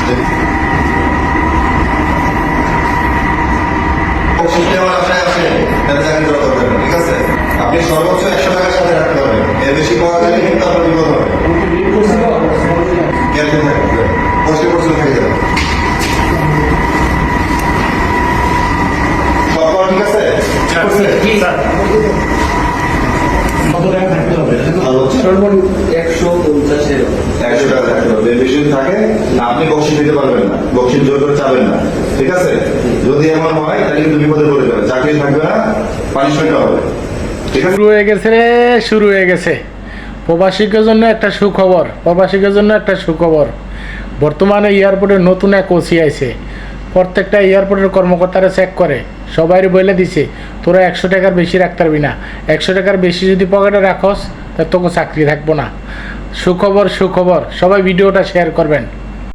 ঠিক আছে, আপনি সর্বোচ্চ 100 টাকার সাথে রাখতে পারবেন, এর বেশি পাওয়া গেলে কিন্তু আপনার বিপদ হবে। কষ্ট করছিল থেকে যাবে সব ঠিক আছে। আপনি বকশিস দিতে পারবেন না, বকশিস জোর করে চাবেন না, ঠিক আছে? যদি এমন হয় তাহলে কিন্তু বিপদে পড়ে যাবে, চাকরি থাকবে না, পানিশমেন্ট হবে। শুরু হয়ে গেছে রে, শুরু হয়ে গেছে। প্রবাসীদের জন্য একটা সুখবর, প্রবাসীদের জন্য একটা সুখবর। বর্তমানে এয়ারপোর্টে নতুন এক ওসি আইছে, প্রত্যেকটা এয়ারপোর্টের কর্মকর্তারা চেক করে, সবাই বলে দিছে তোরা 100 টাকার বেশি রাখতে পারবি না, 100 টাকার বেশি যদি পকেটে রাখস তা তোকে চাকরি থাকবো না। সুখবর, সুখবর, সবাই ভিডিওটা শেয়ার করবেন।